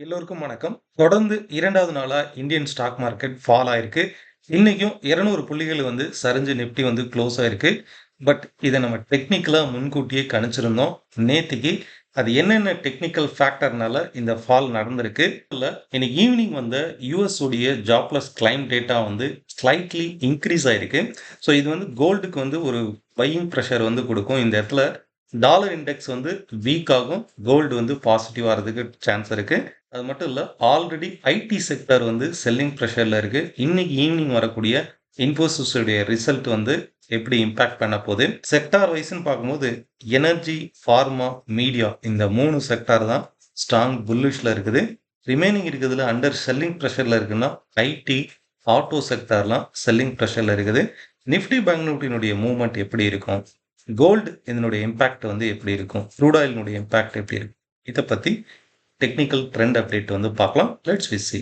எல்லோருக்கும் வணக்கம். தொடர்ந்து 2வது நாளா இந்தியன் ஸ்டாக் மார்க்கெட் ஃபால் ஆயிருக்கு. இன்னைக்கும் 200 புள்ளிகள் சரிஞ்சு நிஃப்டி க்ளோஸ் ஆயிருக்கு. பட் இத நம்ம டெக்னிக்கலா முன்கூட்டியே கணிச்சிருந்தோம். நேத்திக்கு அது என்னென்ன டெக்னிக்கல் ஃபேக்டர்னால இந்த ஃபால் நடந்திருக்கு. இன்னைக்கு ஈவினிங் யுஎஸ் உடைய jobless claim data slightly increase ஆயிருக்கு. ஸோ இது கோல்டுக்கு ஒரு பையிங் ப்ரெஷர் கொடுக்கும். இந்த இடத்துல டாலர் இண்டெக்ஸ் வீக் ஆகும். கோல்டு பாசிட்டிவ் ஆகிறதுக்கு சான்ஸ் இருக்கு. அது மட்டும் இல்ல, ஆல்ரெடி ஐடி செக்டர் செல்லிங் ப்ரெஷர்ல இருக்கு. இன்னைக்கு ஈவினிங் வரக்கூடிய இன்ஃபோசிஸ் உடைய ரிசல்ட் எப்படி இம்பாக்ட் பண்ண போகுது. செக்டார் வைஸ்ன்னு பார்க்கும்போது எனர்ஜி, ஃபார்மா, மீடியா இந்த 3 செக்டார் தான் ஸ்ட்ராங் புல்லிஷ்ல இருக்குது. ரிமைனிங் இருக்கிறதுல அண்டர் செல்லிங் ப்ரெஷர்ல இருக்குன்னா ஐடி, ஆட்டோ செக்டார்லாம் செல்லிங் ப்ரெஷர்ல இருக்குது. நிஃப்டி பேங்க் நிஃப்டியினுடைய மூவ்மெண்ட் எப்படி இருக்கும், கோல்டு இதனுடைய இம்பாக்ட் எப்படி இருக்கும், க்ரூட் ஆயிலினுடைய இம்பாக்ட் எப்படி இருக்கும், இதை பத்தி டெக்னிக்கல் ட்ரெண்ட் அப்டேட் பார்க்கலாம். Let's we see.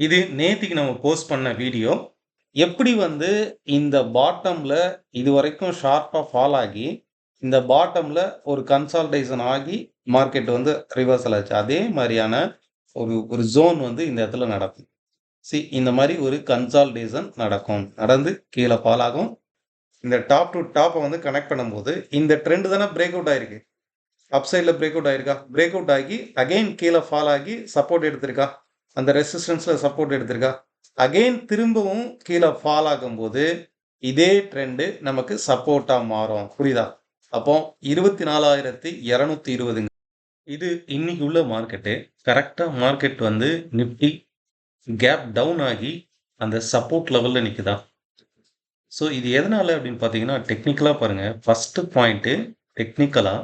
இது நேத்திக்கு நம்ம போஸ்ட் பண்ண வீடியோ. எப்படி இந்த பாட்டம்ல இது வரைக்கும் ஷார்ப்பா ஃபால் ஆகி இந்த பாட்டம்ல ஒரு கன்சால்டேஷன் ஆகி மார்க்கெட் ரிவர்சல் ஆச்சு. அதே மாதிரியான ஒரு ஜோன் இந்த இடத்துல நடக்கும். இந்த மாதிரி ஒரு கன்சால்டேஷன் நடக்கும். நடந்து கீழே ஃபால் ஆகும். இந்த டாப் டு டாப்பை கனெக்ட் பண்ணும்போது இந்த ட்ரெண்ட் தானே பிரேக் அவுட் ஆயிருக்கு. அப் சைடில் பிரேக் அவுட் ஆயிருக்கா? பிரேக் அவுட் ஆகி அகெயின் கீழே ஃபால் ஆகி சப்போர்ட் எடுத்திருக்கா? அந்த ரெசிஸ்டன்ஸ்ல சப்போர்ட் எடுத்திருக்கா? அகெயின் திரும்பவும் கீழே ஃபால் ஆகும்போது இதே ட்ரெண்டு நமக்கு சப்போர்ட்டா மாறும். புரியுதா? அப்போ 24,220 இது இன்னைக்கு உள்ள மார்க்கெட்டு. கரெக்டா மார்க்கெட் நிப்டி கேப் டவுன் ஆகி அந்த சப்போர்ட் லெவல்ல நிக்குதா? ஸோ இது எதனால அப்படின்னு பார்த்தீங்கன்னா, டெக்னிக்கலா பாருங்க. ஃபர்ஸ்ட் பாயிண்ட் டெக்னிக்கலா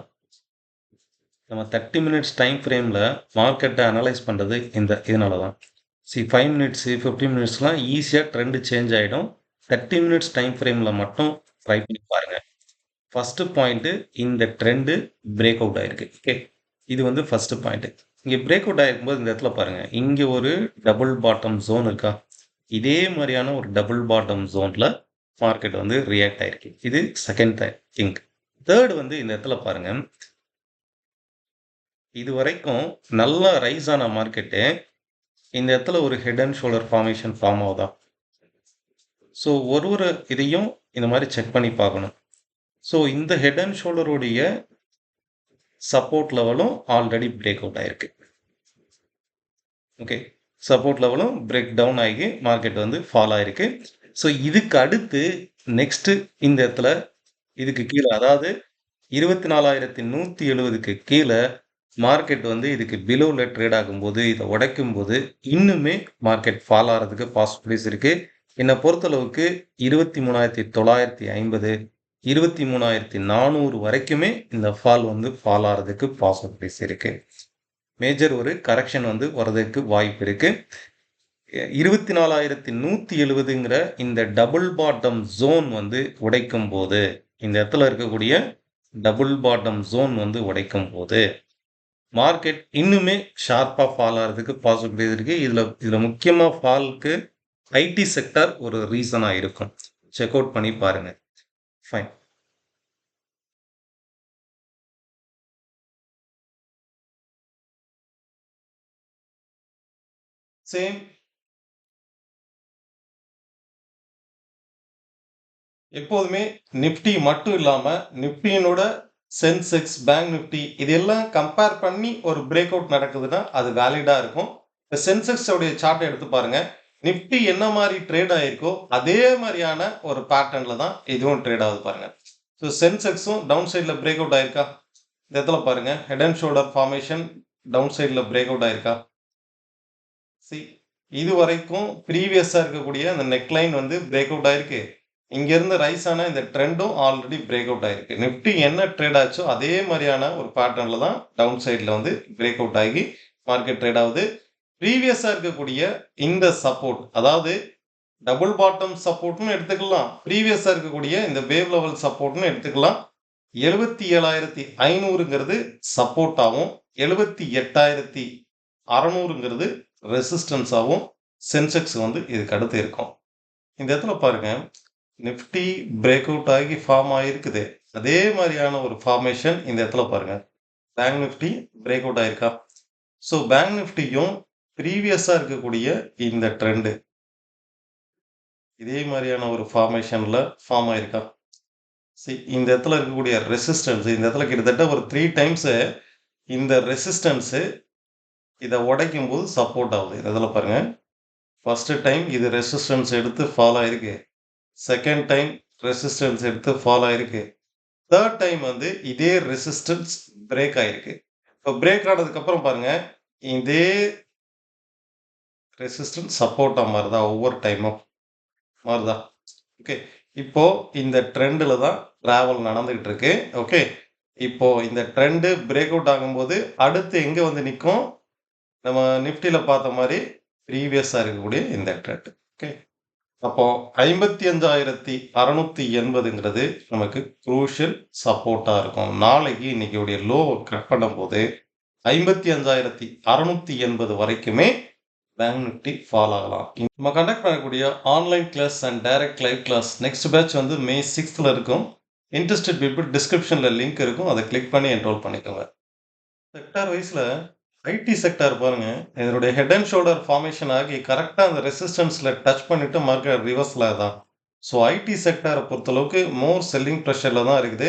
நம்ம 30 மினிட்ஸ் டைம் ஃப்ரேம்ல மார்க்கெட்டை அனலைஸ் பண்றது இதனால தான். 5 மினிட்ஸ் 15 மினிட்ஸ்லாம் ஈஸியா ட்ரெண்ட் சேஞ்ச் ஆயிடும். 30 மினிட்ஸ் டைம் ஃப்ரேம்ல மட்டும் ட்ரை பண்ணி பாருங்க. ஃபர்ஸ்ட் பாயிண்ட், இந்த ட்ரெண்ட் பிரேக் அவுட் ஆயிருக்கு. ஓகே, இது ஃபர்ஸ்ட் பாயிண்ட். இங்க பிரேக் அவுட் ஆயிருக்கும்போது இந்த இடத்துல பாருங்க, இங்க ஒரு டபுள் பாட்டம் ஜோன் இருக்கா? இதே மாதிரியான ஒரு டபுள் பாட்டம் ஜோன்ல மார்க்கெட் ரியாக்ட் ஆயிருக்கு. இது செகண்ட் திங்க். தேர்ட் இந்த இடத்துல பாருங்க, இது வரைக்கும் நல்லா ரைஸ் ஆன மார்க்கெட்டு இந்த இடத்துல ஒரு head and shoulder formation form ஆகுதா? ஸோ ஒரு இதையும் இந்த மாதிரி செக் பண்ணி பார்க்கணும். ஸோ இந்த ஹெட் அண்ட் ஷோல்டருடைய சப்போர்ட் லெவலும் ஆல்ரெடி பிரேக் அவுட் ஆயிருக்கு. ஓகே, சப்போர்ட் லெவலும் பிரேக் டவுன் ஆகி மார்க்கெட் ஃபால் ஆயிருக்கு. ஸோ இதுக்கு அடுத்து நெக்ஸ்ட் இந்த இடத்துல இதுக்கு கீழே, அதாவது 24,170க்கு கீழே மார்க்கெட் இதுக்கு பிலோல ட்ரேட் ஆகும்போது, இதை உடைக்கும் போது இன்னுமே மார்க்கெட் ஃபால் ஆகிறதுக்கு பாசிபிலிட்டிஸ் இருக்கு. என்னை பொறுத்தளவுக்கு 23,950 23,400 வரைக்குமே இந்த ஃபால் ஃபால் ஆகிறதுக்கு பாசிபிலிட்டிஸ் இருக்கு. மேஜர் ஒரு கரெக்ஷன் வர்றதுக்கு வாய்ப்பு இருக்கு. 24,170ங்கிற இந்த டபுள் பாட்டம் ஜோன் உடைக்கும் போது, இந்த இடத்துல இருக்கக்கூடிய டபுள் பாட்டம் ஜோன் உடைக்கும் போது மார்க்கெட் இன்னுமே ஷார்ப்பா ஃபால் ஆகிறதுக்கு பாசிபிலிட்டி இருக்கு. இதுல முக்கியமா ஃபால்க்கு ஐடி செக்டார் ஒரு ரீசனா இருக்கும். செக் அவுட் பண்ணி பாருங்க. ஃபைன். சேம் எப்போதுமே நிப்டி மட்டும் இல்லாம நிப்டியினோட சென்செக்ஸ், பேங்க் நிப்டி இதெல்லாம் கம்பேர் பண்ணி ஒரு பிரேக் அவுட் நடக்குதுன்னா அது வேலிடா இருக்கும். இப்போ சென்செக்ஸ் உடைய சார்ட் எடுத்து பாருங்க. நிப்டி என்ன மாதிரி ட்ரேட் ஆயிருக்கோ அதே மாதிரியான ஒரு பேட்டர்ன்ல தான் இதுவும் ட்ரேட் ஆகுது பாருங்க. ஸோ சென்செக்ஸும் டவுன் சைட்ல பிரேக் அவுட் ஆயிருக்கா? இந்த இடத்துல பாருங்க, head and shoulder formation down சைட்ல பிரேக் அவுட் ஆயிருக்கா? இது வரைக்கும் ப்ரீவியஸா இருக்கக்கூடிய அந்த நெக்லைன் பிரேக் அவுட் ஆயிருக்கு. இங்க இருந்து ரைஸ் ஆன இந்த ட்ரெண்டும் ஆல்ரெடி பிரேக் அவுட் ஆயிருக்கு. நிப்டி என்ன ட்ரேட் ஆச்சோ அதே மாதிரியான ஒரு பேட்டர்ன்ல தான் டவுன் சைட்ல பிரேக் அவுட் ஆகி மார்க்கெட் ட்ரேட் ஆகுது. ப்ரீவியஸா இருக்கக்கூடிய இந்த சப்போர்ட், அதாவது டபுள் பாட்டம் சப்போர்ட்னு எடுத்துக்கலாம், ப்ரீவியஸா இருக்கக்கூடிய இந்த வேவ் லெவல் சப்போர்ட்னு எடுத்துக்கலாம். 77,500ங்கிறது சப்போர்ட் ஆகும், 78,600ங்கிறது ரெசிஸ்டன்ஸ் ஆகும். சென்செக்ஸ் வந்து இதுக்கு அடுத்து இருக்கும். இந்த இடத்துல பாருங்க, நிஃப்டி பிரேக் அவுட் ஆகி ஃபார்ம் ஆயிருக்குது. அதே மாரியான ஒரு ஃபார்மேஷன் இந்த இடத்துல பாருங்க. பேங்க் நிஃப்டி பிரேக் அவுட் ஆயிருக்கா? ஸோ பேங்க் நிஃப்டியும் ப்ரீவியஸா இருக்கக்கூடிய இந்த ட்ரெண்ட் இதே மாரியான ஒரு ஃபார்மேஷன்ல ஃபார்ம் ஆயிருக்கா? இந்த இடத்துல இருக்கக்கூடிய ரெசிஸ்டன்ஸ் இந்த இடத்துல கிட்டத்தட்ட ஒரு 3 டைம்ஸ் இந்த ரெசிஸ்டன்ஸ் இத உடைக்கும்போது சப்போர்ட் ஆகுது. இந்த இடத்துல பாருங்க. ஃபர்ஸ்ட் டைம் இது ரெசிஸ்டன்ஸ் எடுத்து ஃபால் ஆயிருக்கு. செகண்ட் டைம் ரெசிஸ்டன்ஸ் எடுத்து ஃபால் ஆயிருக்கு. தேர்ட் டைம் வந்து இதே ரெசிஸ்டன்ஸ் பிரேக் ஆயிருக்கு. இப்போ பிரேக் ஆனதுக்கு அப்புறம் பாருங்க, இதே ரெசிஸ்டன்ஸ் சப்போர்ட்டா மாறுதா ஒவ்வொரு டைமும்? மாறுதா? ஓகே. இப்போ இந்த ட்ரெண்ட்ல தான் டிராவல் நடந்துகிட்டு இருக்கு. ஓகே. இப்போ இந்த ட்ரெண்ட் பிரேக் அவுட் ஆகும்போது அடுத்து எங்க வந்து நிக்கும்? நம்ம நிஃப்டில பார்த்த மாரி ப்ரீவியஸா இருக்கக்கூடிய இந்த ட்ரெண்ட். ஓகே. அப்போ 55,680ங்கிறது நமக்கு குரூஷியல் சப்போர்ட்டா இருக்கும். நாளைக்கு இன்னைக்குடைய லோவ கட் பண்ணும்போது 55,680 வரைக்குமே பேங்க் நிஃப்டி ஃபால் ஆகலாம். நம்ம கண்டக்ட் பண்ணக்கூடிய online class and direct live class next batch வந்து மே 6th இருக்கும். இன்ட்ரெஸ்டட் பீப்பிள் டிஸ்கிரிப்ஷன்ல லிங்க் இருக்கும். அதை கிளிக் பண்ணி என்ரோல் பண்ணிக்கோங்க. செக்டார் வைஸ்ல ஐடி செக்டார் பாருங்க. இதனுடைய ஹெட் அண்ட் ஷோல்டர் ஃபார்மேஷன் ஆகி கரெக்ட்டா அந்த ரெசிஸ்டன்ஸ்ல டச் பண்ணிட்டு மார்க்கெட் ரிவர்ஸ்ல தான். ஸோ ஐடி செக்டாரை பொறுத்தளவுக்கு மோர் செல்லிங் ப்ரெஷர்ல தான் இருக்குது.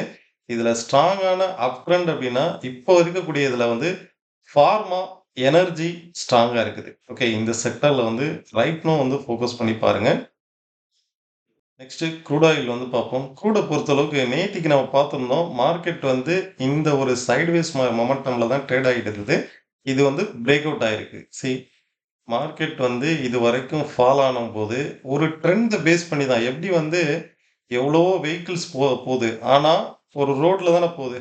இதுல ஸ்ட்ராங்கான அப் ட்ரெண்ட் அப்படின்னா இப்போ இருக்கக்கூடிய இதுல வந்து ஃபார்மா, எனர்ஜி ஸ்ட்ராங்கா இருக்குது. ஓகே. இந்த செக்டார்ல வந்து ரைட் நோ வந்து ஃபோக்கஸ் பண்ணி பாருங்க. நெக்ஸ்ட் க்ரூட் ஆயில் வந்து பார்ப்போம். க்ரூட பொறுத்தளவுக்கு நேத்திக்கு நம்ம பார்த்திருந்தோம். மார்க்கெட் வந்து இந்த ஒரு சைட்வேஸ் மொமெண்டம்ல தான் ட்ரேட் ஆகிட்டு இருந்தது. இது வந்து பிரேக் அவுட் ஆயிருக்கு. மார்க்கெட் வந்து இதுவரைக்கும் ஃபால் ஆனம்போது ஒரு ட்ரெண்ட பேஸ் பண்ணி தான். எப்படி வந்து எவ்வளவோ வெஹிக்கிள்ஸ் போது. ஆனா ஒரு ரோட்ல தானே போகுது.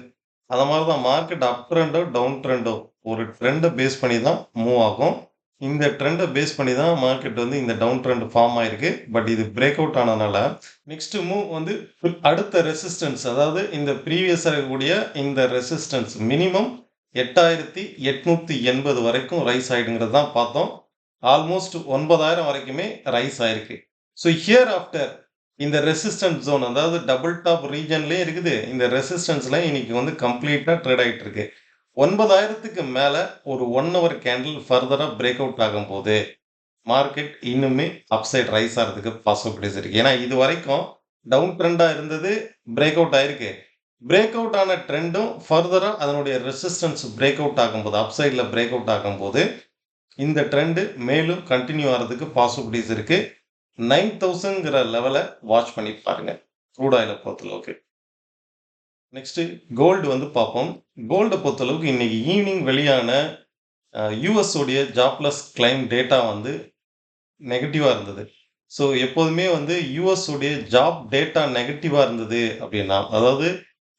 அத மாரி தான் மார்க்கெட் அப் ட்ரெண்டோ, டவுன் ட்ரெண்டோ ஒரு ட்ரெண்ட பேஸ் பண்ணி தான் மூவ் ஆகும். இந்த ட்ரெண்ட பேஸ் பண்ணி தான் மார்க்கெட் வந்து இந்த டவுன் ட்ரெண்ட் ஃபார்ம் ஆயிருக்கு. பட் இது பிரேக் அவுட் ஆனனால நெக்ஸ்ட் மூவ் வந்து அடுத்த ரெசிஸ்டன்ஸ் அதாவது இந்த ப்ரீவியஸா இருக்கக்கூடிய இந்த ரெசிஸ்டன்ஸ் மினிமம் 8,880 வரைக்கும் ரைஸ் ஆயிடுங்கிறது தான் பார்த்தோம். ஆல்மோஸ்ட் 9,000 வரைக்குமே ரைஸ் ஆயிருக்கு. ஸோ ஹியர் ஆஃப்டர் இந்த ரெசிஸ்டன்ஸ் ஜோன் அதாவது டபுள் டாப் ரீஜன்லயே இருக்குது. இந்த ரெசிஸ்டன்ஸ்ல இன்னைக்கு வந்து கம்ப்ளீட்டா ட்ரேட் ஆயிட்டு இருக்கு. 9,000க்கு மேல ஒரு 1 ஹவர் கேண்டில் ஃபர்தரா பிரேக் அவுட் ஆகும்போது மார்க்கெட் இன்னுமே அப்சைட் ரைஸ் ஆகிறதுக்கு பாசிபிலிட்டிஸ் இருக்கு. ஏன்னா இது வரைக்கும் டவுன் ட்ரெண்டா இருந்தது பிரேக் அவுட் ஆயிருக்கு. பிரேக் அவுட் ஆன ட்ரெண்டும் ஃபர்தரா அதனுடைய ரெசிஸ்டன்ஸ் பிரேக் அவுட் ஆகும்போது அப்சைட்ல பிரேக் அவுட் ஆகும்போது இந்த ட்ரெண்ட் மேலும் கண்டினியூ ஆகிறதுக்கு பாசிபிலிட்டிஸ் இருக்கு. 9,000ங்கிற லெவலை வாட்ச் பண்ணி பாருங்க. க்ரூட் ஆயில பொறுத்தளவுக்கு. நெக்ஸ்ட் கோல்டு வந்து பார்ப்போம். கோல்ட பொறுத்தளவுக்கு இன்னைக்கு ஈவினிங் வெளியான யுஎஸ் உடைய ஜாப்லெஸ் கிளைம் டேட்டா வந்து நெகட்டிவா இருந்தது. ஸோ எப்போதுமே வந்து யுஎஸ் உடைய ஜாப் டேட்டா நெகட்டிவா இருந்தது அப்படின்னா, அதாவது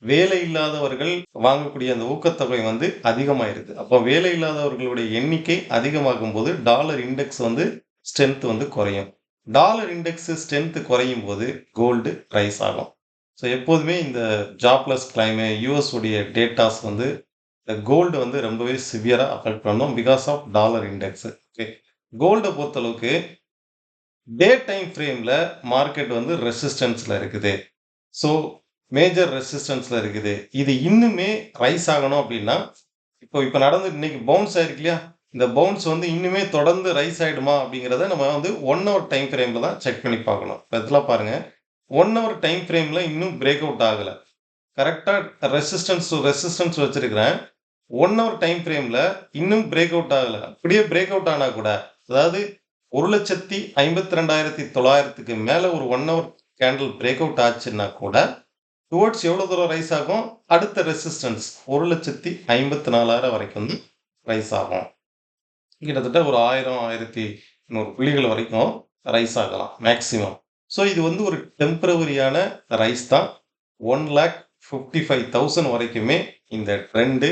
வேலை இல்லாதவர்கள் வாங்கக்கூடிய அந்த ஊக்கத்தொகை வந்து அதிகமாயிருது. அப்போ வேலை இல்லாதவர்களுடைய எண்ணிக்கை அதிகமாகும்போது டாலர் இண்டெக்ஸ் வந்து ஸ்ட்ரென்த் வந்து குறையும். டாலர் இண்டெக்ஸ் ஸ்ட்ரென்த் குறையும் போது கோல்டு ரைஸ் ஆகும். ஸோ எப்போதுமே இந்த ஜாப்லெஸ் கிளைமு யுஎஸ் உடைய டேட்டாஸ் வந்து இந்த கோல்டு வந்து ரொம்பவே சிவியரா அஃபெக்ட் பண்ணும் because of dollar index. Okay. கோல்ட பொறுத்தளவுக்கு டே டைம் ஃப்ரேம்ல மார்க்கெட் வந்து ரெசிஸ்டன்ஸ்ல இருக்குது. ஸோ மேஜர் ரெசிஸ்டன்ஸ்ல இருக்குது. இது இன்னுமே ரைஸ் ஆகணும் அப்படின்னா, இப்போ நடந்து இன்னைக்கு பவுன்ஸ் ஆயிருக்கு இல்லையா? இந்த பவுன்ஸ் வந்து இன்னுமே தொடர்ந்து ரைஸ் ஆயிடுமா அப்படிங்கிறத நம்ம வந்து 1 ஹவர் டைம் ஃப்ரேம்ல தான் செக் பண்ணி பார்க்கணும். இப்ப இதுல பாருங்க 1 ஹவர் டைம் ஃப்ரேம்ல இன்னும் பிரேக் அவுட் ஆகல. கரெக்ட்டா ரெசிஸ்டன்ஸ் டு ரெசிஸ்டன்ஸ் வச்சிருக்கிறேன். 1 ஹவர் டைம் ஃப்ரேம்ல இன்னும் பிரேக் அவுட் ஆகல. அப்படியே பிரேக் அவுட் ஆனா கூட அதாவது 1,52,900க்கு மேல ஒரு 1 ஹவர் கேண்டில் பிரேக் அவுட் ஆச்சுன்னா கூட டுவர்ட்ஸ் எவ்வளவு தூரம் ரைஸ் ஆகும்? அடுத்த ரெசிஸ்டன்ஸ் 1,54,000 வரைக்கும் ரைஸ் ஆகும். கிட்டத்தட்ட ஒரு 1000, 1100 புள்ளிகள் வரைக்கும் ரைஸ் ஆகலாம் மேக்ஸிமம். ஸோ இது வந்து ஒரு டெம்பரவரியான ரைஸ் தான். 1,55,000 வரைக்குமே இந்த ட்ரெண்டு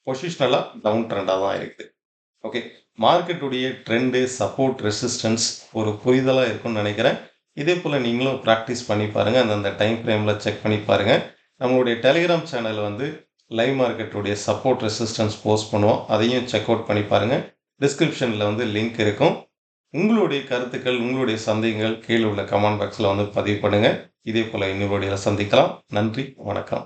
பொசிஷனலா டவுன் ட்ரெண்டா தான் இருக்குது. ஓகே. மார்க்கெட்டுடைய ட்ரெண்டு, சப்போர்ட், ரெசிஸ்டன்ஸ் ஒரு புரிதலா இருக்கும்னு நினைக்கிறேன். இதே போல நீங்களும் பிராக்டிஸ் பண்ணி பாருங்க. அந்தந்த டைம் ஃப்ரேம்ல செக் பண்ணி பாருங்க. நம்மளுடைய டெலிகிராம் சேனல் வந்து லைவ் மார்க்கெட்டுடைய சப்போர்ட், ரெசிஸ்டன்ஸ் போஸ்ட் பண்ணுவோம். அதையும் செக் அவுட் பண்ணி பாருங்க. டிஸ்கிரிப்ஷன்ல வந்து லிங்க் இருக்கும். உங்களுடைய கருத்துக்கள், உங்களுடைய சந்தேகங்கள் கீழ உள்ள கமெண்ட் பாக்ஸ்ல வந்து பதிவு பண்ணுங்க. இதே போல இன்னொரு வீடியோல சந்திக்கலாம். நன்றி, வணக்கம்.